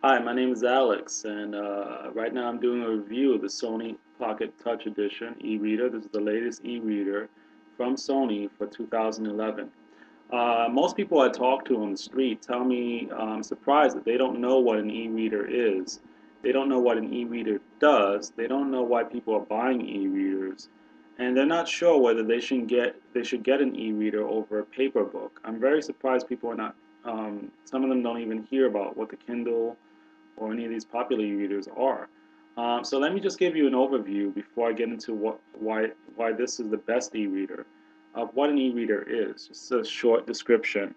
Hi, my name is Alex, and right now I'm doing a review of the Sony Pocket Touch Edition e-reader. This is the latest e-reader from Sony for 2011. Most people I talk to on the street tell me I'm surprised that they don't know what an e-reader is. They don't know what an e-reader does. They don't know why people are buying e-readers, and they're not sure whether they should get an e-reader over a paper book. I'm very surprised people are not. Some of them don't even hear about what the Kindle or any of these popular e-readers are. So let me just give you an overview before I get into why this is the best e-reader of what an e-reader is. Just a short description.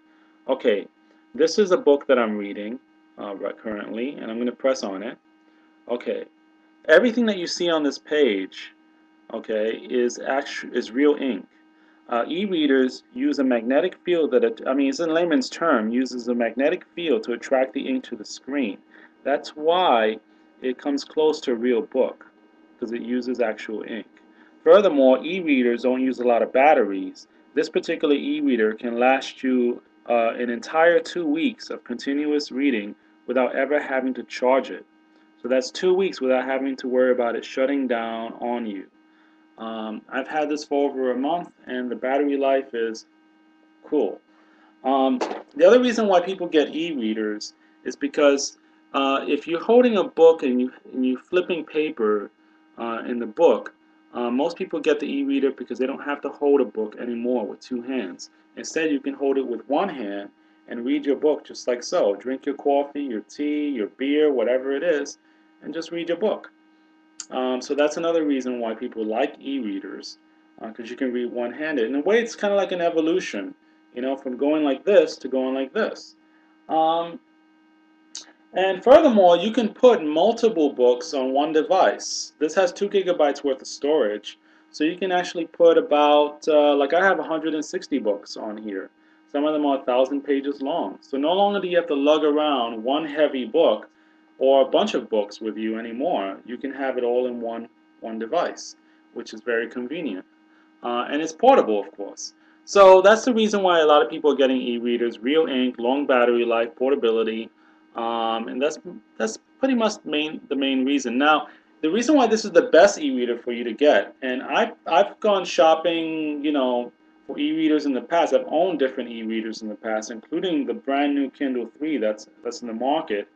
Okay, this is a book that I'm reading right currently, and I'm going to press on it. Okay, everything that you see on this page, okay, is real ink. E-readers use a magnetic field I mean, it's in layman's term, uses a magnetic field to attract the ink to the screen. That's why it comes close to a real book, because it uses actual ink. Furthermore, e-readers don't use a lot of batteries. This particular e-reader can last you an entire 2 weeks of continuous reading without ever having to charge it. So that's 2 weeks without having to worry about it shutting down on you. I've had this for over a month, and the battery life is cool. Um, the other reason why people get e-readers is because if you're holding a book and you flipping paper in the book, most people get the e-reader because they don't have to hold a book anymore with two hands. Instead, you can hold it with one hand and read your book just like so. Drink your coffee, your tea, your beer, whatever it is, and just read your book. So that's another reason why people like e-readers, because you can read one-handed. In a way, it's kind of like an evolution, from going like this to going like this. Um, and furthermore, you can put multiple books on one device. This has 2 gigabytes worth of storage, so you can actually put about, like I have 160 books on here. Some of them are 1,000 pages long. So no longer do you have to lug around one heavy book or a bunch of books with you anymore. You can have it all in one device, which is very convenient. And it's portable, of course. So that's the reason why a lot of people are getting e-readers: real ink, long battery life, portability, and that's pretty much the main reason. Now, the reason why this is the best e-reader for you to get, and I've gone shopping, for e-readers in the past. I've owned different e-readers in the past, including the brand new Kindle 3 that's in the market,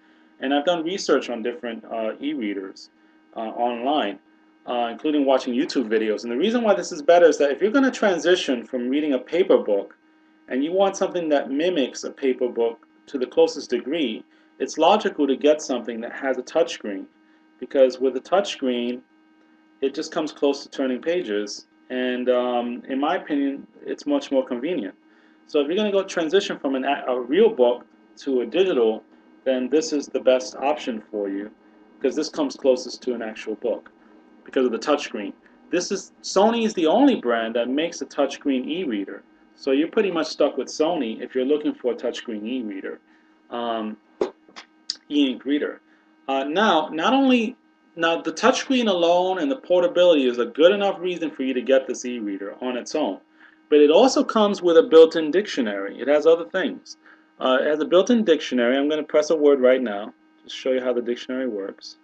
and I've done research on different e-readers online, including watching YouTube videos. And the reason why this is better is that if you're going to transition from reading a paper book and you want something that mimics a paper book to the closest degree, it's logical to get something that has a touchscreen, because with a touchscreen, it just comes close to turning pages, and in my opinion, it's much more convenient. So if you're going to go transition from a real book to a digital, then this is the best option for you, because this comes closest to an actual book because of the touchscreen. Sony is the only brand that makes a touchscreen e-reader. So you're pretty much stuck with Sony if you're looking for a touchscreen e-reader, um, e-ink reader. Now the touchscreen alone and the portability is a good enough reason for you to get this e-reader on its own. But it also comes with a built-in dictionary. It has other things. It has a built-in dictionary. I'm going to press a word right now to show you how the dictionary works.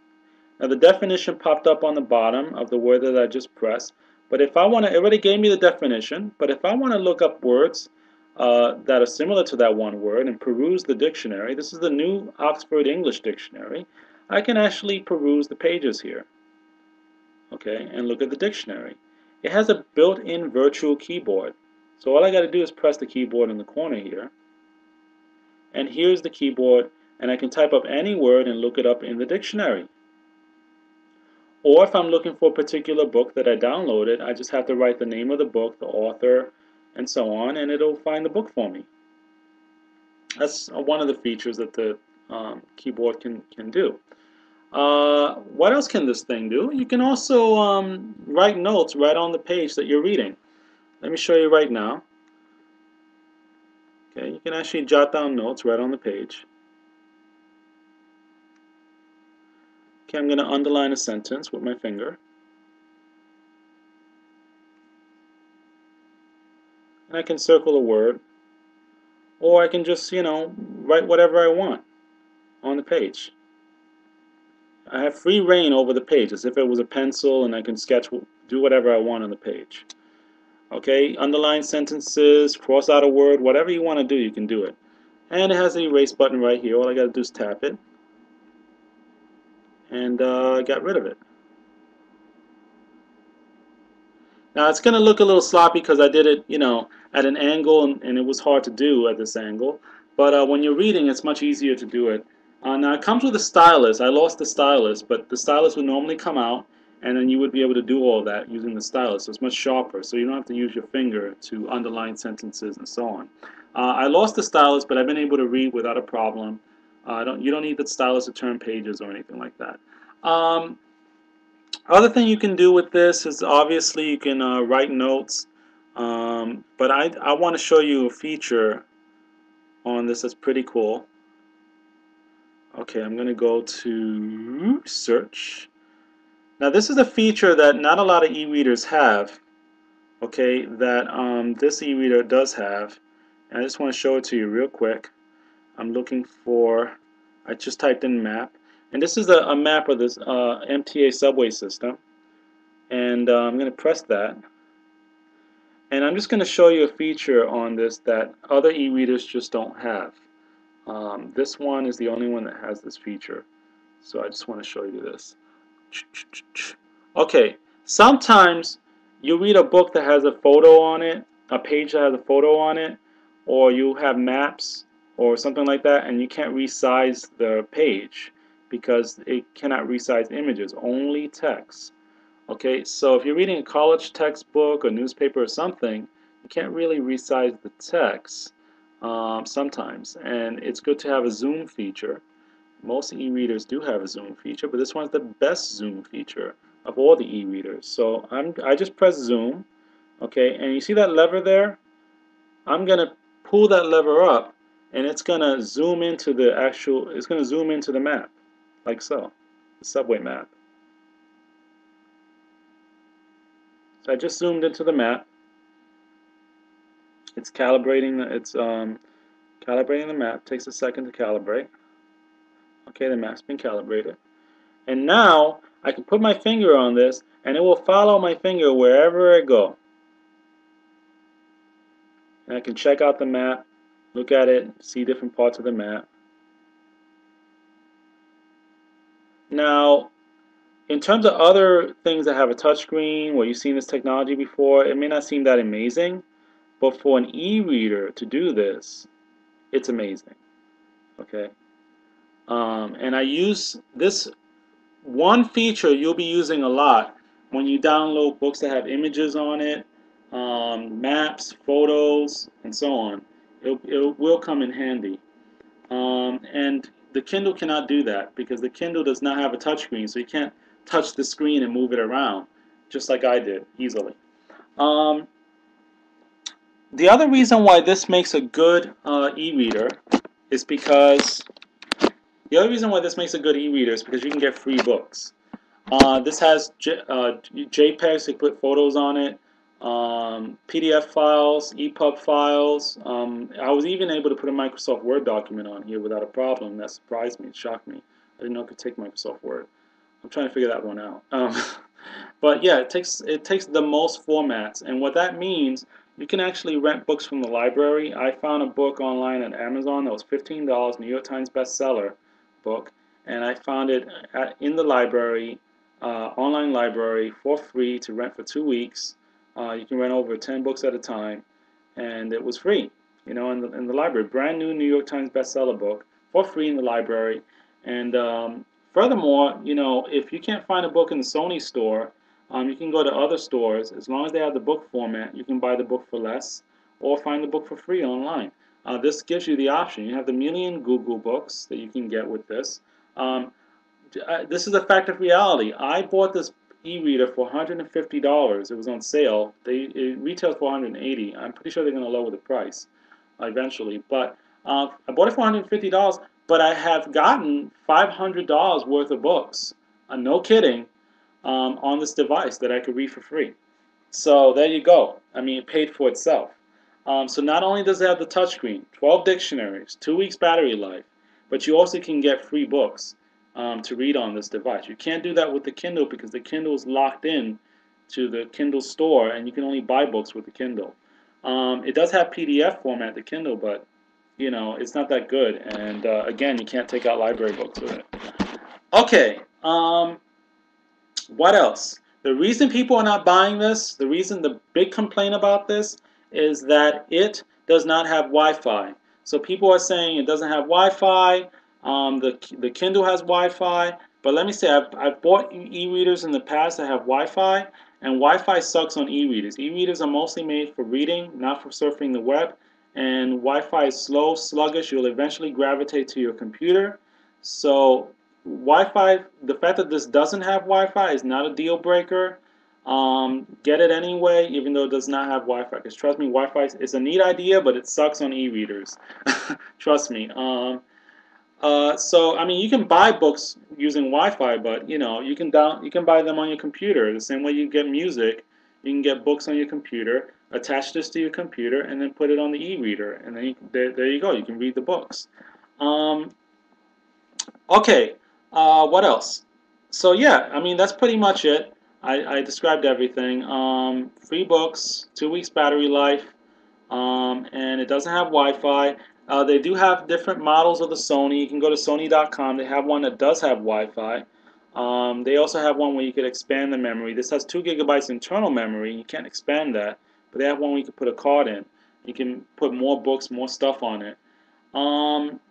Now the definition popped up on the bottom of the word that I just pressed. But if I want to, it already gave me the definition. But if I want to look up words that are similar to that one word and peruse the dictionary, this is the new Oxford English Dictionary, I can actually peruse the pages here, okay, and look at the dictionary. It has a built-in virtual keyboard. So all I got to do is press the keyboard in the corner here. And here's the keyboard, and I can type up any word and look it up in the dictionary. Or if I'm looking for a particular book that I downloaded, I just have to write the name of the book, the author, and so on, and it'll find the book for me. That's one of the features that the keyboard can do. What else can this thing do? You can also write notes right on the page that you're reading. Let me show you right now. Okay, you can actually jot down notes right on the page. Okay, I'm going to underline a sentence with my finger. And I can circle a word. Or I can just, write whatever I want on the page. I have free reign over the page, as if it was a pencil, and I can sketch, do whatever I want on the page. Okay, underline sentences, cross out a word, whatever you want to do, you can do it. And it has the erase button right here. All I got to do is tap it, and get rid of it. Now it's going to look a little sloppy because I did it, at an angle, and it was hard to do at this angle. But when you're reading, it's much easier to do it. Now it comes with a stylus. I lost the stylus, but the stylus would normally come out, and then you would be able to do all that using the stylus. So it's much sharper, so you don't have to use your finger to underline sentences and so on. I lost the stylus, but I've been able to read without a problem. You don't need the stylus to turn pages or anything like that. Other thing you can do with this is obviously you can write notes, but I want to show you a feature on this that's pretty cool. Okay, I'm going to go to search. Now this is a feature that not a lot of e-readers have, okay, that this e-reader does have. And I just want to show it to you real quick. I'm looking for, I just typed in map, and this is a map of this MTA subway system. And I'm going to press that, and I'm just going to show you a feature on this that other e-readers just don't have. This one is the only one that has this feature, so I just want to show you this. Okay, sometimes you read a book that has a photo on it, a page that has a photo on it, or you have maps or something like that, and you can't resize the page because it cannot resize images, only text. Okay, so if you're reading a college textbook or newspaper or something, you can't really resize the text sometimes, and it's good to have a zoom feature. Most e-readers do have a zoom feature, but this one's the best zoom feature of all the e-readers. So I just press zoom, okay, and you see that lever there? I'm gonna pull that lever up, and it's gonna zoom into the map, like so, the subway map. So I just zoomed into the map. It's calibrating. Calibrating the map. Takes a second to calibrate. Okay, the map's been calibrated. And now I can put my finger on this, and it will follow my finger wherever I go. And I can check out the map, look at it, see different parts of the map. Now, in terms of other things that have a touchscreen, where you've seen this technology before, it may not seem that amazing, but for an e-reader to do this, it's amazing. Okay, and I use this one feature you'll be using a lot when you download books that have images on it, maps, photos, and so on. It will come in handy. And the Kindle cannot do that because the Kindle does not have a touchscreen, so you can't touch the screen and move it around, just like I did, easily. The other reason why this makes a good e-reader is because you can get free books. This has JPEGs, you can put photos on it, PDF files, EPUB files. I was even able to put a Microsoft Word document on here without a problem. That surprised me, it shocked me. I didn't know it could take Microsoft Word. I'm trying to figure that one out. But yeah, it takes the most formats, and what that means, you can actually rent books from the library. I found a book online at Amazon that was $15, New York Times bestseller book, and I found it in the library, online library, for free to rent for 2 weeks. You can rent over 10 books at a time, and it was free, in the library. Brand new New York Times bestseller book for free in the library, and furthermore, if you can't find a book in the Sony store, you can go to other stores. As long as they have the book format, you can buy the book for less or find the book for free online. This gives you the option. You have the million Google books that you can get with this. This is a fact of reality. I bought this e-reader for $150. It was on sale. It retails for $180. I'm pretty sure they're going to lower the price eventually. But I bought it for $150, but I have gotten $500 worth of books, no kidding, on this device that I could read for free. So there you go. I mean, it paid for itself. So not only does it have the touchscreen, 12 dictionaries, 2 weeks battery life, but you also can get free books to read on this device. You can't do that with the Kindle because the Kindle is locked in to the Kindle store, and you can only buy books with the Kindle. It does have PDF format, the Kindle, but you know it's not that good. And again, you can't take out library books with it. Okay. What else? The reason people are not buying this, the reason the big complaint about this is that it does not have Wi-Fi. So people are saying it doesn't have Wi-Fi. The Kindle has Wi-Fi, but let me say I've bought e-readers in the past that have Wi-Fi, and Wi-Fi sucks on e-readers. E-readers are mostly made for reading, not for surfing the web, and Wi-Fi is slow, sluggish. You'll eventually gravitate to your computer. So Wi-Fi, the fact that this doesn't have Wi-Fi is not a deal breaker. Get it anyway, even though it does not have Wi-Fi. Because trust me, Wi-Fi is a neat idea, but it sucks on e-readers. Trust me. So I mean, you can buy books using Wi-Fi, but you know, you can buy them on your computer. The same way you get music, you can get books on your computer. Attach this to your computer, and then put it on the e-reader, and then there you go. You can read the books. Um, Okay, what else? So yeah, I mean that's pretty much it. I described everything. Free books, 2 weeks battery life, and it doesn't have Wi-Fi. They do have different models of the Sony. You can go to Sony.com. They have one that does have Wi-Fi. They also have one where you could expand the memory. This has 2 GB internal memory. You can't expand that, but they have one where you can put a card in. You can put more books, more stuff on it. Um,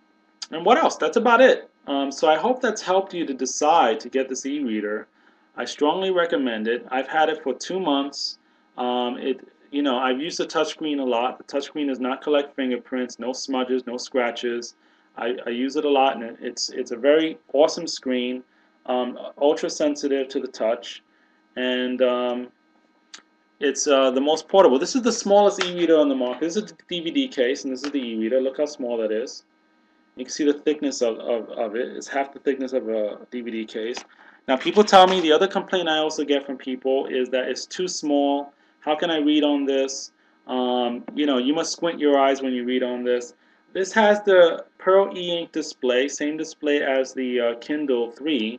and what else? That's about it. So I hope that's helped you to decide to get this e-reader. I strongly recommend it. I've had it for 2 months. I've used the touchscreen a lot. The touchscreen does not collect fingerprints, no smudges, no scratches. I use it a lot, and it's a very awesome screen, ultra sensitive to the touch, and it's the most portable. This is the smallest e-reader on the market. This is the DVD case, and this is the e-reader. Look how small that is. You can see the thickness of it. It's half the thickness of a DVD case. Now, people tell me the other complaint I also get from people is that it's too small. How can I read on this? You must squint your eyes when you read on this. This has the Pearl e-ink display, same display as the Kindle 3.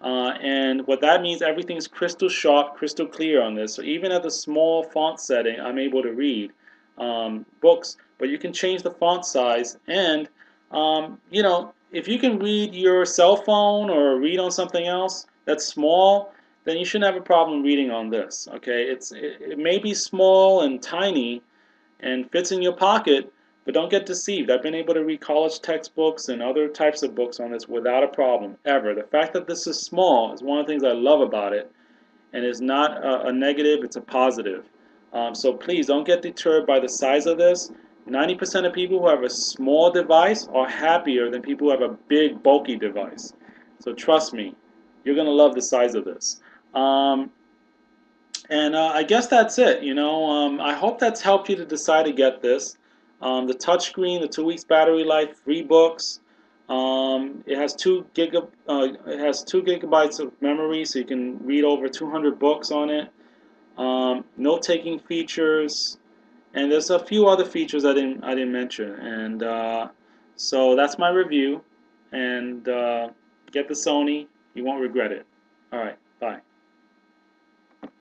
And what that means, everything's crystal sharp, crystal clear on this. So even at the small font setting, I'm able to read books. But you can change the font size, and if you can read your cell phone or read on something else that's small, then you shouldn't have a problem reading on this. Okay, it may be small and tiny and fits in your pocket, but don't get deceived. I've been able to read college textbooks and other types of books on this without a problem, ever. The fact that this is small is one of the things I love about it, and it's not a negative, it's a positive. So please don't get deterred by the size of this. 90% of people who have a small device are happier than people who have a big, bulky device. So trust me, you're going to love the size of this. And I guess that's it. I hope that's helped you to decide to get this. The touchscreen, the 2 weeks battery life, free books. It has 2 GB of memory, so you can read over 200 books on it. Note-taking features, and there's a few other features I didn't mention. And so that's my review. And get the Sony. You won't regret it. All right. Bye.